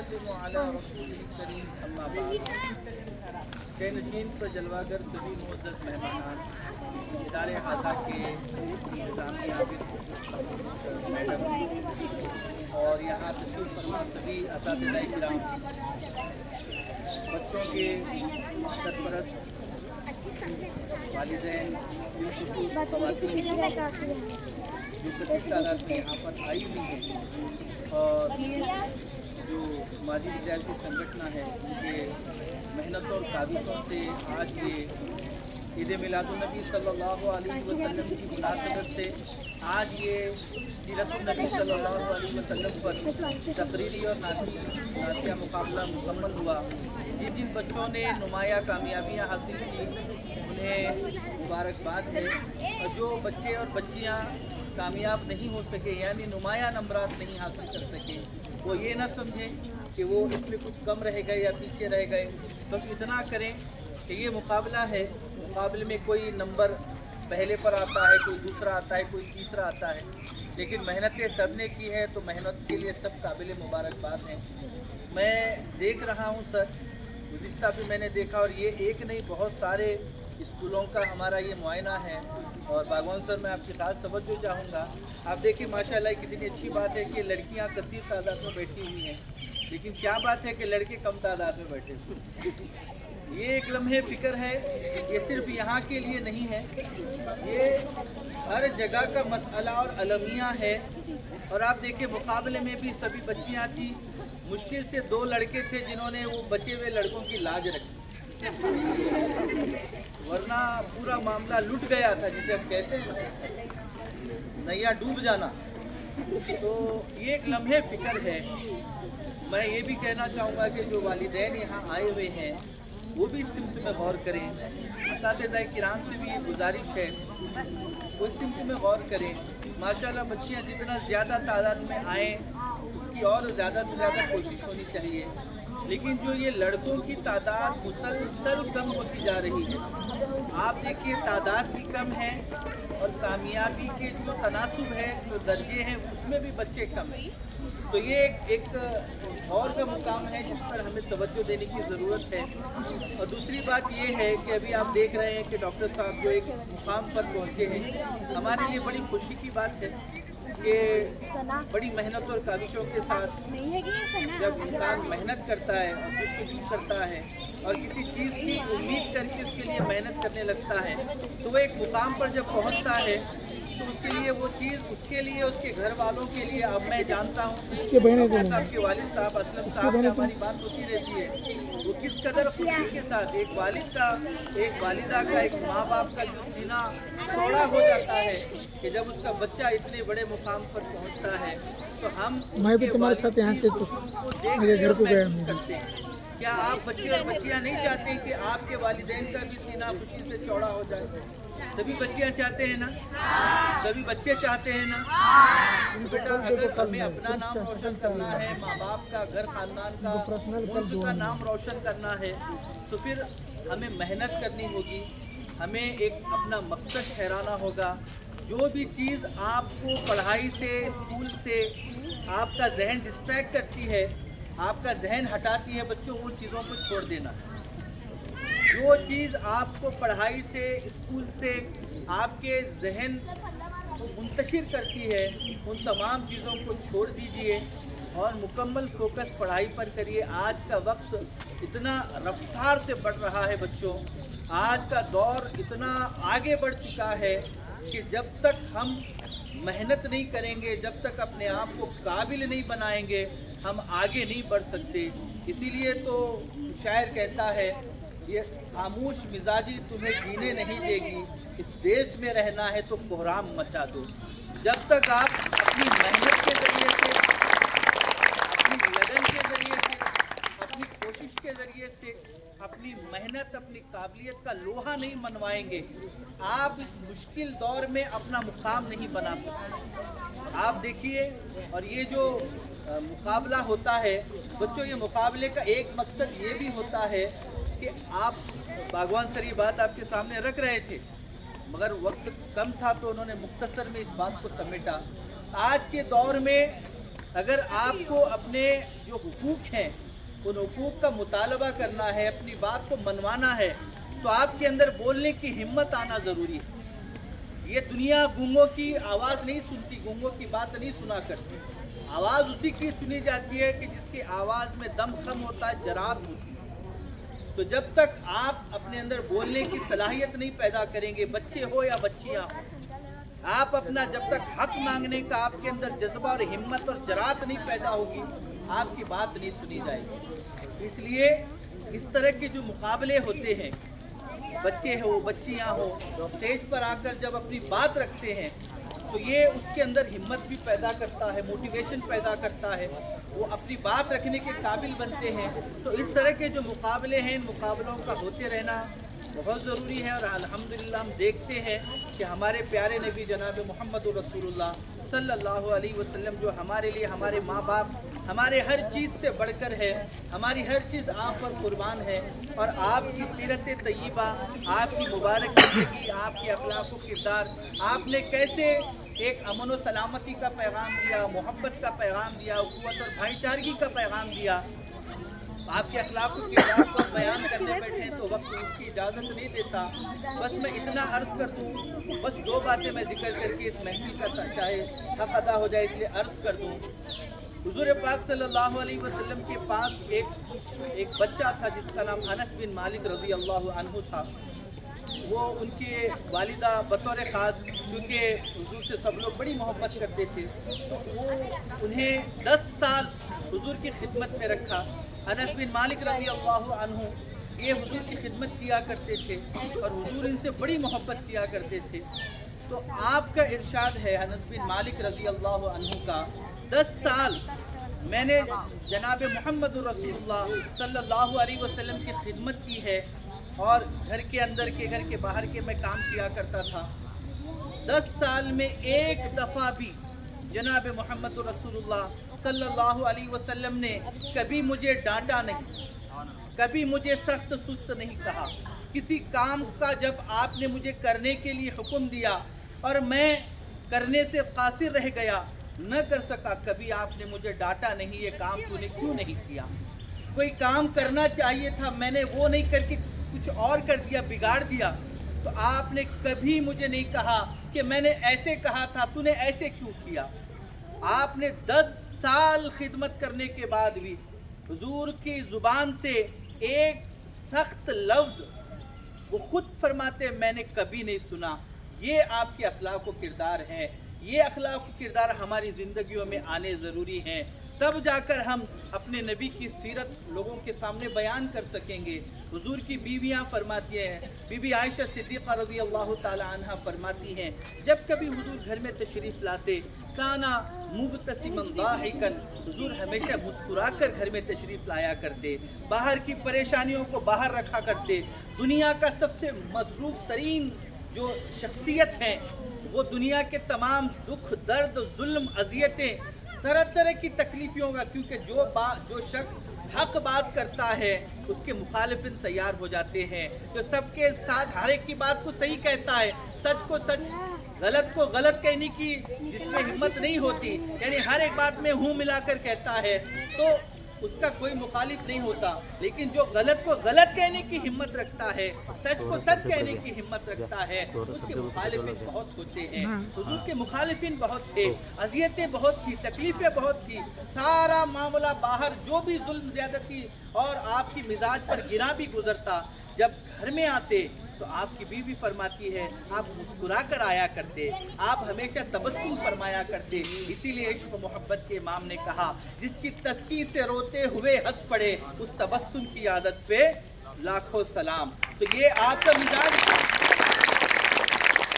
वसल्लिमु अला रसूलिल करीम अम्मा बाद। नशीन पर जलवागर सभी मुअज़्ज़ज़ मेहमानान, इदारे खासा के इंतज़ामिया मैडम और यहाँ तशरीफ़ फरमा सभी असातिज़ा इकराम, बच्चों के सरपरस्त, वालिदैन, बिलखुसूस ख़वातीन जो कसीर तादाद में यहाँ पर आई हुई हैं, और जो माजी विद्यार्थी संगठन है उनके मेहनत और काबिज़ों से आज ये ईद मिलादुन्नबी सल्लल्लाहु अलैहि वसल्लम की मुनासबत से आज ये सीरतुन्नबी सल्लल्लाहु अलैहि वसल्लम पर तकरीरी और नातिया मुकाबला मुकम्मल हुआ। जिन जिन बच्चों ने नुमाया कामयाबियाँ हासिल की उन्हें मुबारकबाद है, और जो बच्चे और बच्चियाँ कामयाब नहीं हो सके यानी नुमाया नंबरात नहीं हासिल कर सके, वो ये ना समझें कि वो इसमें कुछ कम रह गए या पीछे रह गए। बस इतना करें कि ये मुकाबला है, मुकाबले में कोई नंबर पहले पर आता है, कोई दूसरा आता है, कोई तीसरा आता है, लेकिन मेहनतें सब ने की है तो मेहनत के लिए सब काबिल मुबारकबाद हैं। मैं देख रहा हूँ सर, गुज़िश्ता भी मैंने देखा, और ये एक नहीं बहुत सारे स्कूलों का हमारा ये मुआयना है। और बागवान सर मैं आपकी खास तवज्जो चाहूँगा, आप देखिए माशाल्लाह कितनी अच्छी बात है कि लड़कियाँ कसीर तादाद में बैठी हुई हैं, लेकिन क्या बात है कि लड़के कम तादाद में बैठे हुए। ये एक लम्हे फ़िक्र है, ये सिर्फ यहाँ के लिए नहीं है, ये हर जगह का मसला और अलमिया है। और आप देखिए मुकाबले में भी सभी बच्चियाँ थी, मुश्किल से 2 लड़के थे जिन्होंने वो बचे हुए लड़कों की लाज रखी, वरना पूरा मामला लुट गया था, जिसे हम कहते हैं नैया डूब जाना। तो ये एक लम्हे फ़िक्र है। मैं ये भी कहना चाहूँगा कि जो वालिदैन यहाँ आए हुए हैं वो भी इस सिमत में गौर करें, असातिज़ा किराम से भी ये गुजारिश है वो इस सिमत में गौर करें। माशाल्लाह बच्चियाँ जितना ज़्यादा तादाद में आएँ उसकी और ज़्यादा से ज़्यादा कोशिश होनी चाहिए, लेकिन जो ये लड़कों की तादाद मुसलसल कम होती जा रही है। आप देखिए तादाद भी कम है और कामयाबी के जो तनासुब है, जो दर्जे हैं, उसमें भी बच्चे कम हैं। तो ये एक और का मुकाम है जिस पर हमें तवज्जो देने की ज़रूरत है। और दूसरी बात ये है कि अभी आप देख रहे हैं कि डॉक्टर साहब जो एक मुकाम पर पहुँचे हैं, हमारे लिए बड़ी खुशी की बात है कि बड़ी मेहनत और काविशों के साथ जब इंसान मेहनत करता है और जस्तजू करता है और किसी चीज़ की उम्मीद करके उसके लिए मेहनत करने लगता है, तो वो एक मुकाम पर जब पहुंचता है तो उसके लिए वो चीज़, उसके लिए, उसके घर वालों के लिए, अब मैं जानता हूँ साहब के वालिद साहब असलम साहब से हमारी बात होती रहती है, वो किस कदर खुशी के साथ एक वालिद का, एक वालिदा का, एक माँ बाप का जो सीना चौड़ा हो जाता है कि जब उसका बच्चा इतने बड़े मुकाम पर पहुँचता है, तो हम मैं भी तुम्हारे साथ यहाँ से तो मेरे घर को गया करते हैं। क्या आप बच्चे और बच्चियाँ नहीं चाहते कि आपके वालिदैन का भी सीना खुशी से चौड़ा हो जाए? सभी बच्चियाँ चाहते हैं ना, सभी बच्चे चाहते हैं ना। बेटा अगर हमें अपना नाम रोशन करना है, माँ बाप का, घर खानदान का, मुल्क का नाम रोशन करना है, तो फिर हमें मेहनत करनी होगी, हमें एक अपना मकसद ठहराना होगा। जो भी चीज़ आपको पढ़ाई से, स्कूल से आपका जहन डिस्ट्रैक्ट करती है, आपका जहन हटाती है, बच्चों उन चीज़ों को छोड़ देना। जो चीज़ आपको पढ़ाई से, स्कूल से आपके जहन मुंतशिर करती है, उन तमाम चीज़ों को छोड़ दीजिए और मुकम्मल फोकस पढ़ाई पर करिए। आज का वक्त इतना रफ्तार से बढ़ रहा है बच्चों, आज का दौर इतना आगे बढ़ चुका है कि जब तक हम मेहनत नहीं करेंगे, जब तक अपने आप को काबिल नहीं बनाएंगे, हम आगे नहीं बढ़ सकते। इसीलिए तो शायर कहता है, ये खामोश मिजाजी तुम्हें जीने नहीं देगी, इस देश में रहना है तो कोहराम मचा दो। जब तक आप अपनी मेहनत के ज़रिए से, अपनी लगन के ज़रिए से, अपनी कोशिश के ज़रिए से, अपनी मेहनत, अपनी काबिलियत का लोहा नहीं मनवाएंगे, आप इस मुश्किल दौर में अपना मुकाम नहीं बना सकते। आप देखिए, और ये जो मुकाबला होता है बच्चों, ये मुकाबले का एक मकसद ये भी होता है कि आप बागवान सर ये बात आपके सामने रख रहे थे, मगर वक्त कम था तो उन्होंने मुख्तसर में इस बात को समेटा। आज के दौर में अगर आपको अपने जो हुकूक हैं उन हुकूक का मुतालबा करना है, अपनी बात को मनवाना है, तो आपके अंदर बोलने की हिम्मत आना ज़रूरी है। ये दुनिया गूंगों की आवाज़ नहीं सुनती, गूंगों की बात नहीं सुना करती। आवाज़ उसी की सुनी जाती है कि जिसकी आवाज़ में दम खम होता है, जरात होती है। तो जब तक आप अपने अंदर बोलने की सलाहियत नहीं पैदा करेंगे, बच्चे हो या बच्चियाँ हो, आप अपना जब तक हक मांगने का आपके अंदर जज्बा और हिम्मत और जरात नहीं पैदा होगी, आपकी बात नहीं सुनी जाएगी। इसलिए इस तरह के जो मुकाबले होते हैं, बच्चे हो बच्चियां हो, स्टेज पर आकर जब अपनी बात रखते हैं तो ये उसके अंदर हिम्मत भी पैदा करता है, मोटिवेशन पैदा करता है, वो अपनी बात रखने के काबिल बनते हैं। तो इस तरह के जो मुकाबले हैं, इन मुकाबलों का होते रहना बहुत ज़रूरी है। और अल्हम्दुलिल्लाह हम देखते हैं कि हमारे प्यारे नबी जनाब मोहम्मद रसूलुल्लाह सल्लल्लाहु अलैहि वसल्लम, जो हमारे लिए हमारे माँ बाप, हमारे हर चीज़ से बढ़कर है, हमारी हर चीज़ आप पर कुर्बान है। और आपकी सीरत तय्यबा, आपकी मुबारक ज़िंदगी, आपके अखलाक व किरदार, आपने कैसे एक अमन व सलामती का पैगाम दिया, मोहब्बत का पैगाम दिया, उखुवत और भाईचारगी का पैगाम दिया। आपके अखलाक व किरदार को बयान करने बैठे तो वक्त उसकी इजाज़त नहीं देता। बस मैं इतना अर्ज़ कर दूँ, बस दो बातें मैं जिक्र करके इस महफिल का चाहे हक अदा हो जाए इसलिए अर्ज़ कर दूँ। हुज़ूर पाक सल्लल्लाहु अलैहि वसल्लम के पास एक बच्चा था जिसका नाम अनस बिन मालिक रज़ी अल्लाहु अन्हु था। वो उनके वालिदा बतौर ख़ास, क्योंकि हुज़ूर से सब लोग बड़ी मोहब्बत करते थे, तो वो उन्हें 10 साल हुज़ूर की खिदमत में रखा। अनस बिन मालिक रज़ी अल्लाहु अन्हु ये हुज़ूर की खिदमत किया करते थे और हुज़ूर इनसे बड़ी मोहब्बत किया करते थे। तो आपका इरशाद है अनस बिन मालिक रज़ी अल्लाहु अन्हु का, 10 साल मैंने जनाब मोहम्मद रसूलुल्लाह सल्लल्लाहु अलैहि वसल्लम की खिदमत की है और घर के अंदर के घर के बाहर के मैं काम किया करता था। 10 साल में एक दफ़ा भी जनाब मोहम्मद रसूलुल्लाह सल्लल्लाहु अलैहि वसल्लम ने कभी मुझे डांटा नहीं, कभी मुझे सख्त सुस्त नहीं कहा। किसी काम का जब आपने मुझे करने के लिए हुक्म दिया और मैं करने से कासिर रह गया, न कर सका, कभी आपने मुझे डांटा नहीं, ये काम तूने क्यों नहीं किया। कोई काम करना चाहिए था, मैंने वो नहीं करके कुछ और कर दिया, बिगाड़ दिया, तो आपने कभी मुझे नहीं कहा कि मैंने ऐसे कहा था, तूने ऐसे क्यों किया। आपने 10 साल खिदमत करने के बाद भी हुजूर की ज़ुबान से एक सख्त लफ्ज़ वो खुद फरमाते मैंने कभी नहीं सुना। ये आपके अखलाक व किरदार हैं, ये अखलाक व किरदार हमारी ज़िंदगियों में आने ज़रूरी हैं, तब जाकर हम अपने नबी की सीरत लोगों के सामने बयान कर सकेंगे। हुजूर की बीवियाँ फरमाती हैं, बीबी आयशा सिद्दीक़ा रज़ी अल्लाह ताला अन्हा फरमाती हैं, जब कभी हुजूर घर में तशरीफ़ लाते, काना मुबतसिमन दाहिकन, हुजूर हमेशा मुस्कुरा कर घर में तशरीफ़ लाया करते, बाहर की परेशानियों को बाहर रखा करते। दुनिया का सबसे मसरूफ़ तरीन जो शख्सियत हैं, वो दुनिया के तमाम दुख दर्द जुल्म अज़ियतें तरह तरह की तकलीफ़ों का, क्योंकि जो शख्स हक बात करता है उसके मुखालिफिन तैयार हो जाते हैं, जो सबके साथ हर एक की बात को सही कहता है, सच को सच गलत को गलत कहने की जिसमें हिम्मत नहीं होती, यानी हर एक बात में हूँ मिलाकर कहता है, तो उसका कोई मुखालिफ नहीं होता। लेकिन जो गलत को गलत कहने की हिम्मत रखता है, सच को सच कहने की हिम्मत रखता है, उसके मुखालिफिन बहुत होते हैं। हुजूर के मुखालिफिन बहुत थे, अज़ियतें बहुत थी, तकलीफ़ें बहुत थी, सारा मामला बाहर जो भी जुल्म ज़्यादती और आपकी मिजाज पर गिरा भी गुजरता, जब घर में आते तो आपकी बीवी फरमाती है आप मुस्कुरा कर आया करते, आप हमेशा तबस्सुम फरमाया करते। इसीलिए इश्क मोहब्बत के इमाम ने कहा, जिसकी तस्की से रोते हुए हंस पड़े, उस तबस्सुम की आदत पे लाखों सलाम। तो ये आपका मिजाज था।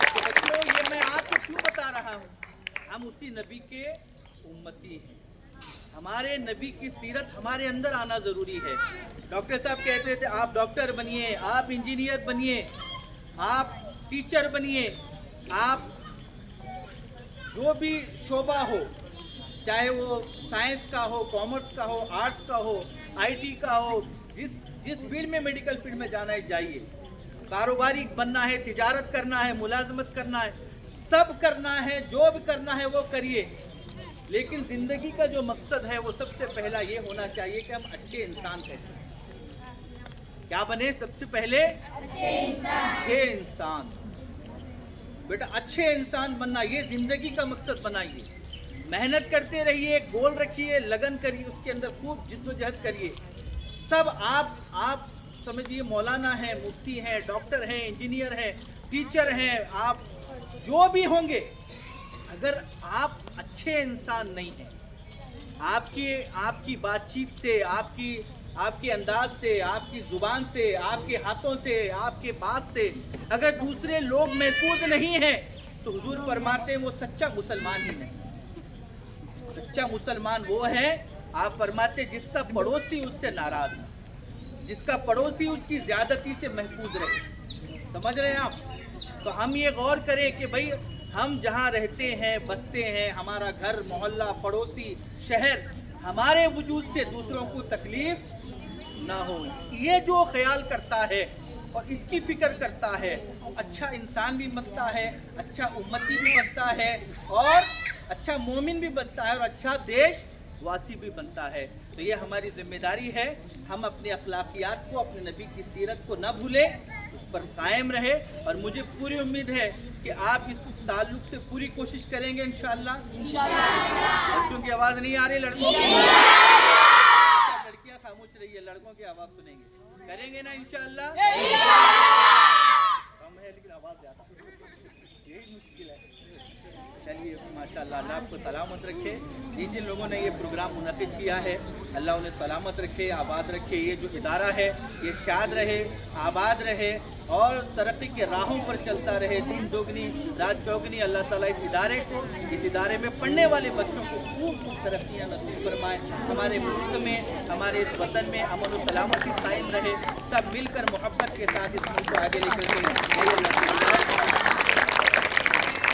तो बच्चों, ये मैं आपको क्यों बता रहा हूँ, हम उसी नबी के उम्मती हैं, हमारे नबी की सीरत हमारे अंदर आना ज़रूरी है। डॉक्टर साहब कहते थे आप डॉक्टर बनिए, आप इंजीनियर बनिए, आप टीचर बनिए, आप जो भी शोबा हो, चाहे वो साइंस का हो, कॉमर्स का हो, आर्ट्स का हो, आईटी का हो, जिस फील्ड में मेडिकल फील्ड में जाना है जाइए, कारोबारी बनना है, तिजारत करना है, मुलाजमत करना है, सब करना है, जो भी करना है वो करिए, لیکن زندگی کا جو مقصد ہے وہ سب سے پہلا یہ ہونا چاہیے کہ ہم اچھے انسان کیسے کیا بنے. سب سے پہلے اچھے انسان. بیٹا اچھے انسان بننا یہ زندگی کا مقصد بنائیے. محنت کرتے رہیے, گول رکھیے, لگن کریے, اس کے اندر خوب جد و جہد کریے. سب آپ سمجھیے مولانا ہیں, مفتی ہیں, ڈاکٹر ہیں, انجینئر ہیں, ٹیچر ہیں, آپ جو بھی ہوں گے, اگر آپ اچھے انسان نہیں ہیں, آپ کی بات چیت سے, آپ کے انداز سے, آپ کی زبان سے, آپ کے ہاتھوں سے, آپ کے بات سے اگر دوسرے لوگ محفوظ نہیں ہیں تو حضور فرماتے ہیں وہ سچا مسلمان ہی نہیں. سچا مسلمان وہ ہے, آپ فرماتے ہیں جس کا پڑوسی اس سے ناراض ہے, جس کا پڑوسی اس کی زیادتی سے محفوظ رہے. سمجھ رہے ہیں آپ؟ تو ہم یہ غور کریں کہ بھئی ہم جہاں رہتے ہیں, بستے ہیں, ہمارا گھر, محلہ, پڑوسی, شہر, ہمارے وجود سے دوسروں کو تکلیف نہ ہو. یہ جو خیال کرتا ہے اور اس کی فکر کرتا ہے, اچھا انسان بھی بنتا ہے, اچھا امتی بھی بنتا ہے, اور اچھا مومن بھی بنتا ہے, اور اچھا دیش واسی بھی بنتا ہے. تو یہ ہماری ذمہ داری ہے, ہم اپنے اخلاقیات کو, اپنے نبی کی سیرت کو نہ بھولیں, اس پر قائم رہے. اور مجھے پوری امید ہے کہ آپ اس تعلق سے پوری کوشش کریں گے انشاءاللہ. بچوں کی آواز نہیں آ رہی, لڑکوں کی, لڑکیاں خاموش رہیے, لڑکوں کی آواز سنیں گے. کریں گے نا انشاءاللہ؟ کم ہے لیکن آواز زیادہ, یہی مشکل ہے. چلیے ماشاءاللہ, اللہ آپ کو سلامت رکھے. جن لوگوں نے یہ پروگرام منعقد کیا ہے اللہ انہیں سلامت رکھے, آباد رکھے. یہ جو ادارہ ہے یہ شاد رہے, آباد رہے, اور ترقی کے راہوں پر چلتا رہے, دین دوگنی رات چوگنی. اللہ تعالیٰ اس ادارے میں پڑھنے والے بچوں کو خوب ترقیاں نصیب فرمائے. ہمارے ملک میں, ہمارے اس وطن میں امن و سلامتی قائم رہے. سب مل کر محبت کے ساتھ اس ملک کو آگے لے کر